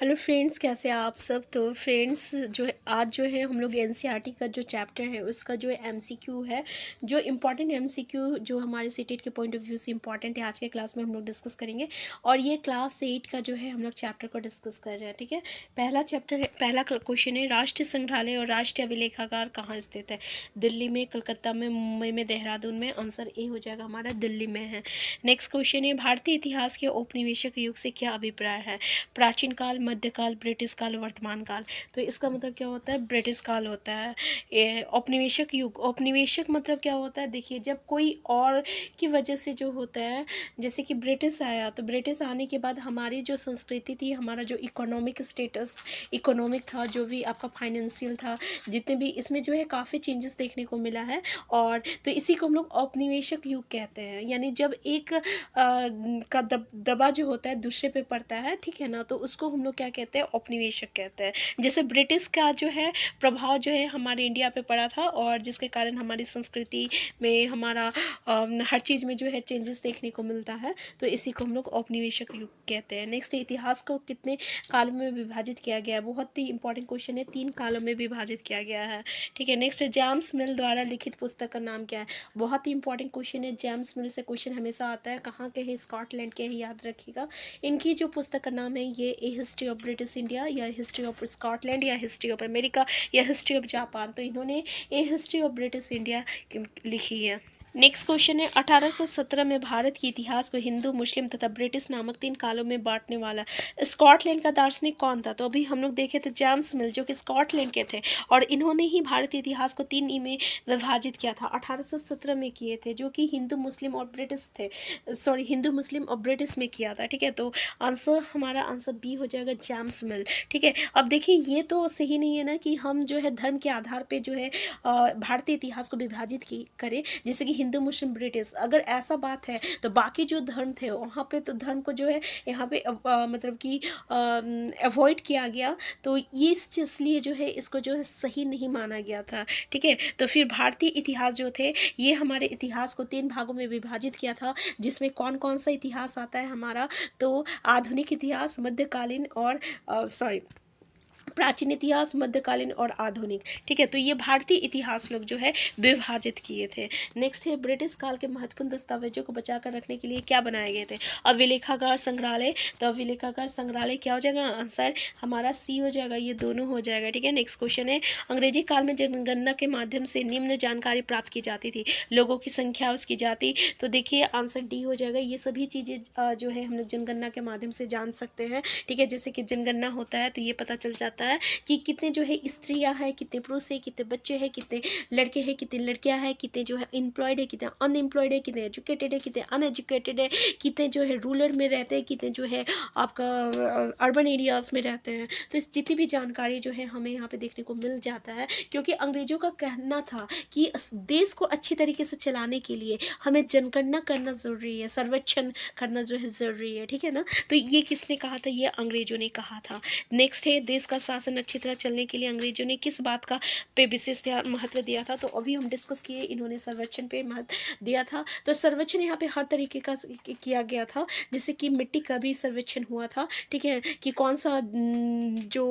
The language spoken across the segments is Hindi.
हेलो फ्रेंड्स, कैसे हैं आप सब। तो फ्रेंड्स जो है आज जो है हम लोग एनसीईआरटी का जो चैप्टर है उसका जो एमसीक्यू है, जो इम्पॉर्टेंट एमसीक्यू जो हमारे सीटेट के पॉइंट ऑफ व्यू से इम्पॉर्टेंट है, आज के क्लास में हम लोग डिस्कस करेंगे। और ये क्लास 8 का जो है हम लोग चैप्टर को डिस्कस कर रहे हैं। ठीक है, पहला चैप्टर है, पहला क्वेश्चन है, राष्ट्रीय संग्रहालय और राष्ट्रीय अभिलेखागार कहाँ स्थित है। दिल्ली में, कलकत्ता में, मुंबई में, देहरादून में। आंसर ए हो जाएगा हमारा, दिल्ली में है। नेक्स्ट क्वेश्चन है, भारतीय इतिहास के औपनिवेशिक युग से क्या अभिप्राय है। प्राचीन काल, मध्यकाल, ब्रिटिश काल, वर्तमान काल। तो इसका मतलब क्या होता है, ब्रिटिश काल होता है। औपनिवेशिक युग, औपनिवेशिक मतलब क्या होता है, देखिए जब कोई और की वजह से जो होता है, जैसे कि ब्रिटिश आया, तो ब्रिटिश आने के बाद हमारी जो संस्कृति थी, हमारा जो इकोनॉमिक स्टेटस, इकोनॉमिक था, जो भी आपका फाइनेंशियल था, जितने भी इसमें जो है काफ़ी चेंजेस देखने को मिला है। और तो इसी को हम लोग औपनिवेशिक युग कहते हैं, यानी जब एक का दबा जो होता है दूसरे पे पड़ता है, ठीक है ना, तो उसको हम लोग क्या कहते हैं, औपनिवेशिक कहते हैं। जैसे ब्रिटिश का जो है प्रभाव जो है हमारे इंडिया पे पड़ा था, और जिसके कारण हमारी संस्कृति में, हमारा हर चीज़ में जो है चेंजेस देखने को मिलता है। तो इसी को हम लोग औपनिवेशिक युग कहते हैं। नेक्स्ट, इतिहास को कितने कालों में विभाजित किया गया है। बहुत ही इंपॉर्टेंट क्वेश्चन है, 3 कालों में विभाजित किया गया है। ठीक है, नेक्स्ट, जेम्स मिल द्वारा लिखित पुस्तक का नाम क्या है। बहुत ही इंपॉर्टेंट क्वेश्चन है, जेम्स मिल से क्वेश्चन हमेशा आता है, कहाँ के हैं, स्कॉटलैंड के हैं, याद रखिएगा। इनकी जो पुस्तक का नाम है, ये ए हिस्ट्री ऑफ ब्रिटिश इंडिया, या हिस्ट्री ऑफ स्कॉटलैंड, या हिस्ट्री ऑफ अमेरिका, या हिस्ट्री ऑफ जापान। तो इन्होंने ए हिस्ट्री ऑफ ब्रिटिश इंडिया लिखी है। नेक्स्ट क्वेश्चन है, 1817 में भारत के इतिहास को हिंदू, मुस्लिम तथा ब्रिटिश नामक 3 कालों में बांटने वाला स्कॉटलैंड का दार्शनिक कौन था। तो अभी हम लोग देखे थे जेम्स मिल, जो कि स्कॉटलैंड के थे, और इन्होंने ही भारतीय इतिहास को 3 में विभाजित किया था। 1817 में किए थे, जो कि हिंदू, मुस्लिम और ब्रिटिश थे। सॉरी, हिंदू, मुस्लिम और ब्रिटिश में किया था। ठीक है, तो आंसर हमारा आंसर बी हो जाएगा, जेम्स मिल। ठीक है, अब देखिए ये तो सही नहीं है ना कि हम जो है धर्म के आधार पे जो है भारतीय इतिहास को विभाजित की करें, जैसे कि हिंदू, मुस्लिम, ब्रिटिश। अगर ऐसा बात है तो बाकी जो धर्म थे वहाँ पे तो धर्म को जो है यहाँ पे मतलब कि अवॉइड किया गया। तो ये इसलिए जो है इसको जो है सही नहीं माना गया था। ठीक है, तो फिर भारतीय इतिहास जो थे, ये हमारे इतिहास को 3 भागों में विभाजित किया था, जिसमें कौन कौन सा इतिहास आता है हमारा, तो आधुनिक इतिहास, मध्यकालीन और सॉरी, प्राचीन इतिहास, मध्यकालीन और आधुनिक। ठीक है, तो ये भारतीय इतिहास लोग जो है विभाजित किए थे। नेक्स्ट है, ब्रिटिश काल के महत्वपूर्ण दस्तावेजों को बचाकर रखने के लिए क्या बनाए गए थे। अभिलेखागार, संग्रहालय। तो अभिलेखागार, संग्रहालय क्या हो जाएगा, आंसर हमारा सी हो जाएगा, ये दोनों हो जाएगा। ठीक है, नेक्स्ट क्वेश्चन है, अंग्रेजी काल में जनगणना के माध्यम से निम्न जानकारी प्राप्त की जाती थी। लोगों की संख्या, उसकी जाति। तो देखिए आंसर डी हो जाएगा। ये सभी चीज़ें जो है हम लोग जनगणना के माध्यम से जान सकते हैं। ठीक है, जैसे कि जनगणना होता है तो ये पता चल जाता है कि कितने जो है स्त्रियां हैं, कितने पुरुष हैं, कितने बच्चे हैं, कितने लड़के हैं, कितने लड़कियां हैं, कितने जो है एम्प्लॉयड है, कितने अनएम्प्लॉयड है, कितने एजुकेटेड है, कितने अनएजुकेटेड है, कितने जो है रूरल में रहते हैं, कितने जो है आपका अर्बन एरियाज में रहते हैं। तो इस जितनी भी जानकारी जो है हमें यहाँ पे देखने को मिल जाता है, क्योंकि अंग्रेजों का कहना था कि देश को अच्छी तरीके से चलाने के लिए हमें जनगणना करना ज़रूरी है, सर्वेक्षण करना जो है ज़रूरी है। ठीक है ना, तो ये किसने कहा था, ये अंग्रेजों ने कहा था। नेक्स्ट है, देश का शासन अच्छी तरह चलने के लिए अंग्रेजों ने किस बात का पे विशेष महत्व दिया था। तो अभी हम डिस्कस किए, इन्होंने सर्वेक्षण पे महत्व दिया था। तो सर्वेक्षण यहाँ पे हर तरीके का किया गया था, जैसे कि मिट्टी का भी सर्वेक्षण हुआ था। ठीक है, कि कौन सा जो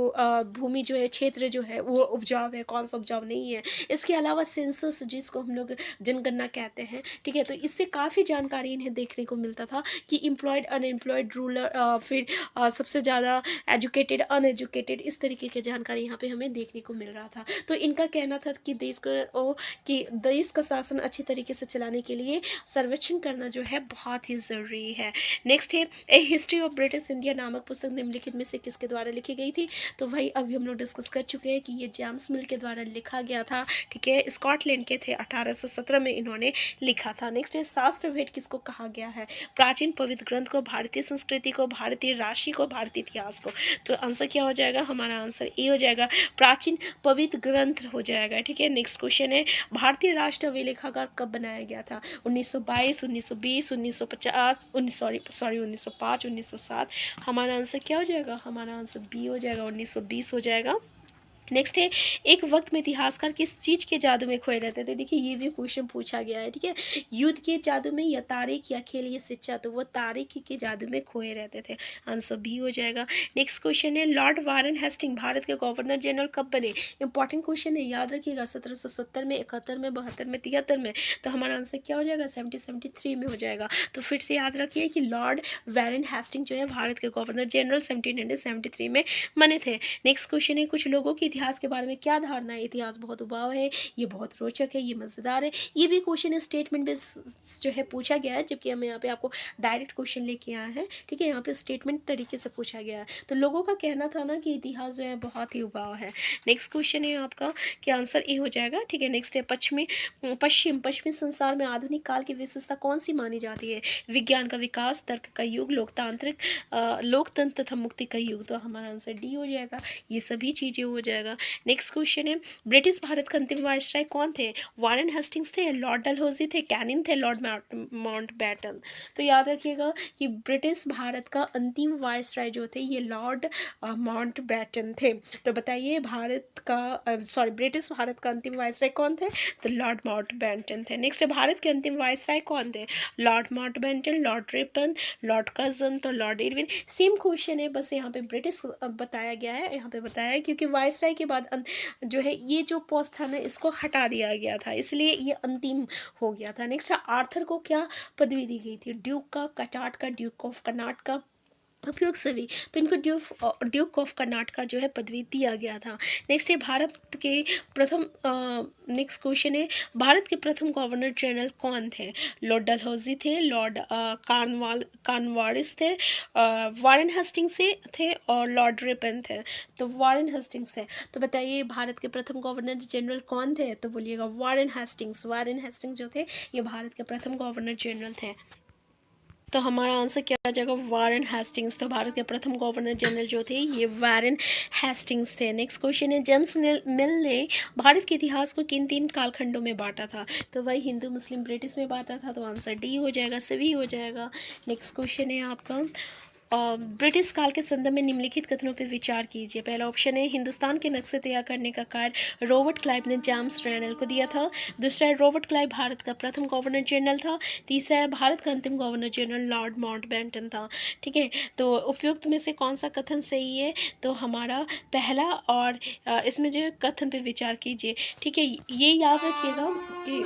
भूमि जो है, क्षेत्र जो है वो उपजाऊ है, कौन सा उपजाऊ नहीं है। इसके अलावा सेंसस, जिसको हम लोग जनगणना कहते हैं। ठीक है, तो इससे काफ़ी जानकारी इन्हें देखने को मिलता था कि एम्प्लॉयड, अनएम्प्लॉयड, रूरल, फिर सबसे ज़्यादा एजुकेटेड, अनएजुकेटेड, इस तरीके की जानकारी यहाँ पे हमें देखने को मिल रहा था। तो इनका कहना था कि देश का शासन अच्छी तरीके से चलाने के लिए सर्वेक्षण करना जो है बहुत ही ज़रूरी है। नेक्स्ट है, ए हिस्ट्री ऑफ ब्रिटिश इंडिया नामक पुस्तक निम्नलिखित में से किसके द्वारा लिखी गई थी। तो भाई अभी हम लोग डिस्कस कर चुके हैं कि ये जेम्स मिल के द्वारा लिखा गया था। ठीक है, स्कॉटलैंड के थे, 1817 में इन्होंने लिखा था। नेक्स्ट है, शास्त्र भेद किसको कहा गया है। प्राचीन पवित्र ग्रंथ को, भारतीय संस्कृति को, भारतीय राशि को, भारतीय इतिहास को। तो आंसर क्या हो जाएगा, हमारा आंसर ए हो जाएगा, प्राचीन पवित्र ग्रंथ हो जाएगा। ठीक है, नेक्स्ट क्वेश्चन है, भारतीय राष्ट्रीय अभिलेखागार कब बनाया गया था। 1922, 1920, 1950, 1905, 1907। हमारा आंसर क्या हो जाएगा, हमारा आंसर बी हो जाएगा, 1920 हो जाएगा। नेक्स्ट है, एक वक्त में इतिहासकार किस चीज़ के जादू में खोए रहते थे। देखिए ये भी क्वेश्चन पूछा गया है, ठीक है। युद्ध के जादू में, या तारीख, या खेल, या शिक्षा, तो वो तारीख के जादू में खोए रहते थे। आंसर बी हो जाएगा। नेक्स्ट क्वेश्चन है, लॉर्ड वारन हेस्टिंग भारत के गवर्नर जनरल कब बने। इंपॉर्टेंट क्वेश्चन है, याद रखिएगा। 1770 में, 71 में, 72 में, 73 में। तो हमारा आंसर क्या हो जाएगा, 73 में हो जाएगा। तो फिर से याद रखिए कि लॉर्ड वारन हेस्टिंग जो है भारत के गवर्नर जनरल 1773 में बने थे। नेक्स्ट क्वेश्चन है, कुछ लोगों की इतिहास के बारे में क्या धारणा है। इतिहास बहुत उबाऊ है, ये बहुत रोचक है, ये मज़ेदार है। ये भी क्वेश्चन स्टेटमेंट बेस जो है पूछा गया है, जबकि हम यहाँ पे आपको डायरेक्ट क्वेश्चन लेके आए हैं, ठीक है। यहाँ पे स्टेटमेंट तरीके से पूछा गया है। तो लोगों का कहना था ना कि इतिहास जो है बहुत ही उबाऊ है। नेक्स्ट क्वेश्चन है आपका कि आंसर ए हो जाएगा, ठीक है। नेक्स्ट है, पश्चिमी संसार में आधुनिक काल की विशेषता कौन सी मानी जाती है। विज्ञान का विकास, तर्क का युग, लोकतंत्र तथा मुक्ति का युग। तो हमारा आंसर डी हो जाएगा। ये सभी चीज़ें हो जाएगा। नेक्स्ट क्वेश्चन है, ब्रिटिश भारत के अंतिम वायसराय कौन थे। वारन हेस्टिंग्स थे, लॉर्ड डलहौजी थे, कैनिंग थे, लॉर्ड माउंटबेटन। तो याद रखिएगा कि ब्रिटिश भारत का अंतिम वायसराय जो थे ये लॉर्ड माउंटबेटन थे। तो बताइए ब्रिटिश भारत का अंतिम वायसराय कौन थे, तो लॉर्ड माउंटबेटन थे। नेक्स्ट भारत के अंतिम वायसराय कौन थे, Lord Mountbatten, Lord Ripon, Lord Curzon, तो लॉर्ड इरविन। सेम क्वेश्चन है, बस यहाँ पे ब्रिटिश बताया गया है, यहाँ पे बताया है क्योंकि वायसराय के बाद जो है ये जो पोस्ट था ना इसको हटा दिया गया था, इसलिए ये अंतिम हो गया था। नेक्स्ट आर्थर को क्या पदवी दी गई थी, ड्यूक का, कटाट का, ड्यूक ऑफ कर्नाटक का, उपयोग सभी। तो इनको ड्यूक ऑफ कर्नाटका जो है पदवी दिया गया था। नेक्स्ट है, भारत के प्रथम नेक्स्ट क्वेश्चन है, भारत के प्रथम गवर्नर जनरल कौन थे। लॉर्ड डलहौजी थे, लॉर्ड कॉर्नवालिस थे, वारन हेस्टिंग्स से थे, और लॉर्ड रिपन थे। तो वारन हेस्टिंग्स थे। तो बताइए भारत के प्रथम गवर्नर जनरल कौन थे, तो बोलिएगा वारन हेस्टिंग्स। वारन हेस्टिंग्स जो थे ये भारत के प्रथम गवर्नर जनरल थे। तो हमारा आंसर क्या आ जाएगा, वारन हेस्टिंग्स। तो भारत के प्रथम गवर्नर जनरल जो थे ये वारन हेस्टिंग्स थे। नेक्स्ट क्वेश्चन है, जेम्स मिल ने भारत के इतिहास को किन 3 कालखंडों में बांटा था। तो वही हिंदू, मुस्लिम, ब्रिटिश में बांटा था। तो आंसर डी हो जाएगा, सभी हो जाएगा। नेक्स्ट क्वेश्चन है आपका, ब्रिटिश काल के संदर्भ में निम्नलिखित कथनों पर विचार कीजिए। पहला ऑप्शन है, हिंदुस्तान के नक्शे तैयार करने का कार्य रॉबर्ट क्लाइव ने जेम्स रैनल को दिया था। दूसरा है, रॉबर्ट क्लाइव भारत का प्रथम गवर्नर जनरल था। तीसरा है, भारत का अंतिम गवर्नर जनरल लॉर्ड माउंटबेटन था। ठीक है, तो उपयुक्त में से कौन सा कथन सही है, तो हमारा पहला, और इसमें जो कथन पे विचार कीजिए। ठीक है, ये याद रखिएगा कि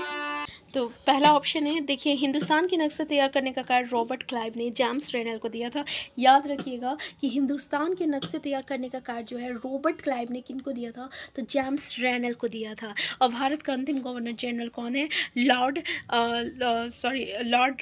तो पहला ऑप्शन है, देखिए हिंदुस्तान के नक्शे तैयार करने का कार्य रॉबर्ट क्लाइव ने जेम्स रैनल को दिया था। याद रखिएगा कि हिंदुस्तान के नक्शे तैयार करने का कार्य जो है रॉबर्ट क्लाइव ने किनको दिया था, तो जेम्स रैनल को दिया था। और भारत का अंतिम गवर्नर जनरल कौन है, लॉर्ड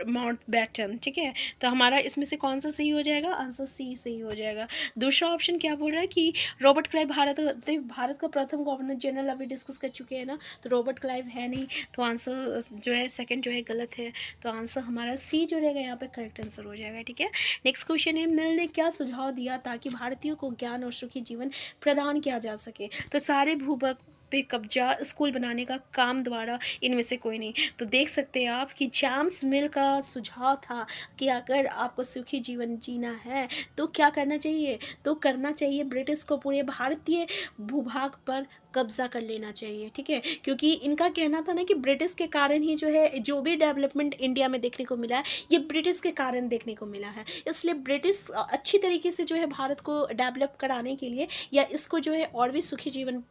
माउंटबेटन। ठीक है, तो हमारा इसमें से कौन सा सही हो जाएगा, आंसर सी सही हो जाएगा। दूसरा ऑप्शन क्या बोल रहा है कि रॉबर्ट क्लाइव भारत का प्रथम गवर्नर जनरल अभी डिस्कस कर चुके हैं ना, तो रॉबर्ट क्लाइव है नहीं, तो आंसर जो है सेकंड जो है गलत है। तो आंसर हमारा सी जो रहेगा यहाँ पे करेक्ट आंसर हो जाएगा। ठीक है, नेक्स्ट क्वेश्चन है, मिल ने क्या सुझाव दिया ताकि भारतीयों को ज्ञान और सुखी जीवन प्रदान किया जा सके। तो सारे भूभाग पे कब्जा, स्कूल बनाने का काम द्वारा, इनमें से कोई नहीं। तो देख सकते हैं आप कि जेम्स मिल का सुझाव था कि अगर आपको सुखी जीवन जीना है तो क्या करना चाहिए, तो करना चाहिए ब्रिटिश को पूरे भारतीय भूभाग पर कब्जा कर लेना चाहिए। ठीक है, क्योंकि इनका कहना था ना कि ब्रिटिश के कारण ही जो है जो भी डेवलपमेंट इंडिया में देखने को मिला है ये ब्रिटिश के कारण देखने को मिला है। इसलिए ब्रिटिश अच्छी तरीके से जो है भारत को डेवलप कराने के लिए या इसको जो है और भी सुखी जीवन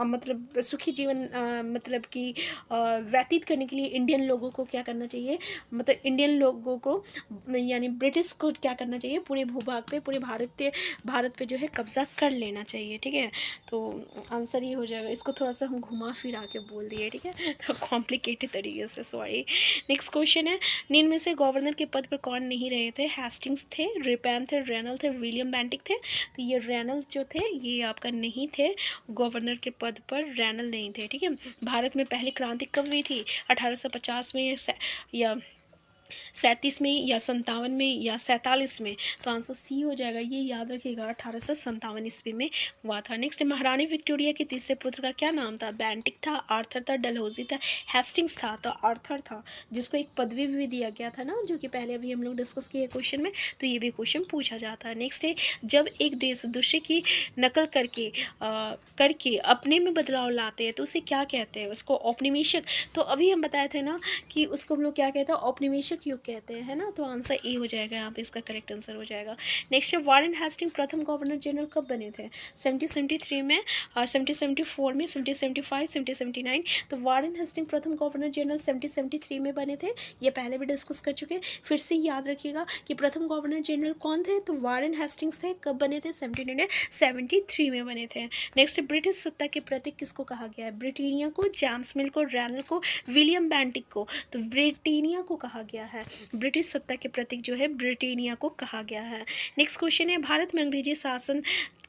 मतलब कि व्यतीत करने के लिए इंडियन लोगों को क्या करना चाहिए, मतलब इंडियन लोगों को यानी ब्रिटिश को क्या करना चाहिए, पूरे भूभाग पे, पूरे भारत पे जो है कब्जा कर लेना चाहिए। ठीक है, तो आंसर ये हो जाएगा। इसको थोड़ा सा हम घुमा फिरा के बोल दिए, ठीक है, तो कॉम्प्लिकेटेड तरीके से, सॉरी। नेक्स्ट क्वेश्चन है, निम्न में से गवर्नर के पद पर कौन नहीं रहे थे। हेस्टिंग्स थे, रिपेन थे, रैनल थे, विलियम बेंटिक थे। तो ये रैनल जो थे ये आपका नहीं थे, गवर्नर के पद पर रैनल नहीं थे। ठीक है, भारत में पहली क्रांति कब हुई थी, 1850 में या 37 में या 57 में या 47 में, तो आंसर सी हो जाएगा। ये याद रखिएगा, 1857 ईस्वी में हुआ था। नेक्स्ट, महारानी विक्टोरिया के तीसरे पुत्र का क्या नाम था? बेंटिक था, आर्थर था, डलहौजी था, हेस्टिंग्स था। तो आर्थर था, जिसको एक पदवी भी दिया गया था ना, जो कि पहले अभी हम लोग डिस्कस किए क्वेश्चन में, तो ये भी क्वेश्चन पूछा जाता है। नेक्स्ट है, जब एक देश दूसरे की नकल करके अपने में बदलाव लाते हैं तो उसे क्या कहते हैं? उसको औपनिवेशिक। तो अभी हम बताए थे ना कि उसको हम लोग क्या कहते हैं? औपनिवेशिक युग कहते हैं, है ना। तो आंसर ए हो जाएगा, यहाँ पे इसका करेक्ट आंसर हो जाएगा। नेक्स्ट है, वारेन हेस्टिंग प्रथम गवर्नर जनरल कब बने थे? 1773 में, 1774 में, 1775, 1779। तो वारेन हेस्टिंग प्रथम गवर्नर जनरल 1773 में बने थे, ये पहले भी डिस्कस कर चुके हैं। फिर से याद रखिएगा कि प्रथम गवर्नर जनरल कौन थे? तो वारेन हेस्टिंग्स थे। कब बने थे? 1773 में बने थे। नेक्स्ट, ब्रिटिश सत्ता के प्रतीक किसको कहा गया है? ब्रिटानिया को, जेम्स मिल को, रैनल को, विलियम बेंटिक को। तो ब्रिटानिया को कहा गया है। ब्रिटिश सत्ता के प्रतीक जो है ब्रिटानिया को कहा गया है। नेक्स्ट क्वेश्चन है, भारत में अंग्रेजी शासन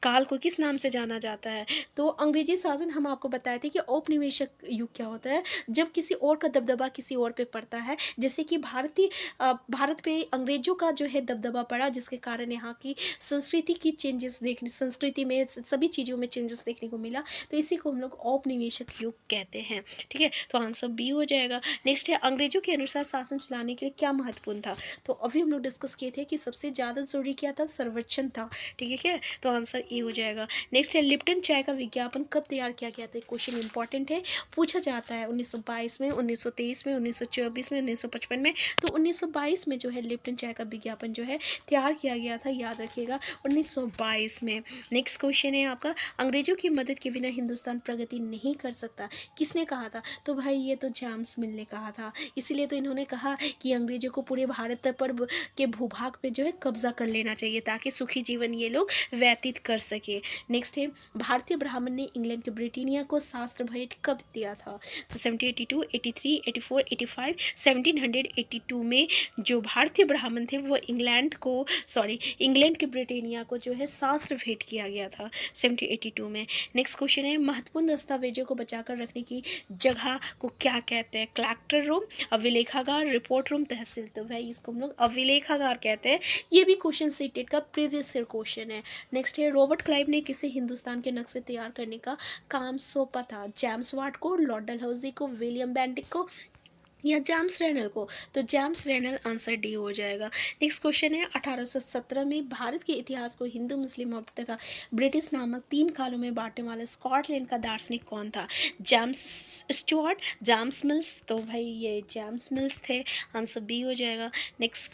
काल को किस नाम से जाना जाता है? तो अंग्रेजी शासन हम आपको बताए थे कि औपनिवेशिक युग क्या होता है, जब किसी और का दबदबा किसी और पे पड़ता है। जैसे कि भारत पे अंग्रेजों का जो है दबदबा पड़ा, जिसके कारण यहाँ की संस्कृति में सभी चीज़ों में चेंजेस देखने को मिला। तो इसी को हम लोग औपनिवेशिक युग कहते हैं। ठीक है, तो आंसर बी हो जाएगा। नेक्स्ट है, अंग्रेजों के अनुसार शासन चलाने के लिए क्या महत्वपूर्ण था? तो अभी हम लोग डिस्कस किए थे कि सबसे ज़्यादा जरूरी क्या था? संरक्षण था। ठीक है, तो आंसर ए हो जाएगा। नेक्स्ट है, लिप्टन चाय का विज्ञापन कब तैयार किया गया था? क्वेश्चन इंपॉर्टेंट है, पूछा जाता है। 1922 में, 1923 में, 1924 में, 1955 में। तो 1922 में जो है लिप्टन चाय का विज्ञापन जो है तैयार किया गया था, याद रखिएगा, 1922 में। नेक्स्ट क्वेश्चन है आपका, अंग्रेजों की मदद के बिना हिंदुस्तान प्रगति नहीं कर सकता, किसने कहा था? तो भाई ये तो जेम्स मिल ने कहा था। इसीलिए तो इन्होंने कहा कि अंग्रेजों को पूरे भारत पर के भूभाग पे जो है कब्जा कर लेना चाहिए, ताकि सुखी जीवन ये लोग व्यतीत कर सके। नेक्स्ट है, भारतीय ब्राह्मण ने इंग्लैंड के ब्रिटानिया को शास्त्र भेंट कब दिया था? तो 1782, 83, 84, 85, 1782 में जो भारतीय ब्राह्मण थे वो इंग्लैंड के ब्रिटानिया को जो है शास्त्र भेंट किया गया था 1782 में। नेक्स्ट क्वेश्चन है, महत्वपूर्ण दस्तावेजों को बचाकर रखने की जगह को क्या कहते हैं? कलेक्टर रूम, अभिलेखागार, रिपोर्ट रूम, तहसील। तो भाई इसको हम लोग अभिलेखागार कहते हैं। ये भी क्वेश्चन सीटेट का प्रीवियस ईयर क्वेश्चन है। नेक्स्ट है, रॉबर्ट क्लाइव ने किसे हिंदुस्तान के नक्शे तैयार करने का काम सौंपा था? जेम्स वाट को, लॉर्ड डलहौजी को, विलियम बेंटिक को या जेम्स रेनल को? तो जेम्स रेनल, आंसर डी हो जाएगा। नेक्स्ट क्वेश्चन है, 1817 में भारत के इतिहास को हिंदू, मुस्लिम और तथा ब्रिटिश नामक 3 कालों में बांटने वाला स्कॉटलैंड का दार्शनिक कौन था? James Stuart, James mills. तो भाई ये जेम्स मिल्स थे, आंसर बी हो जाएगा। नेक्स्ट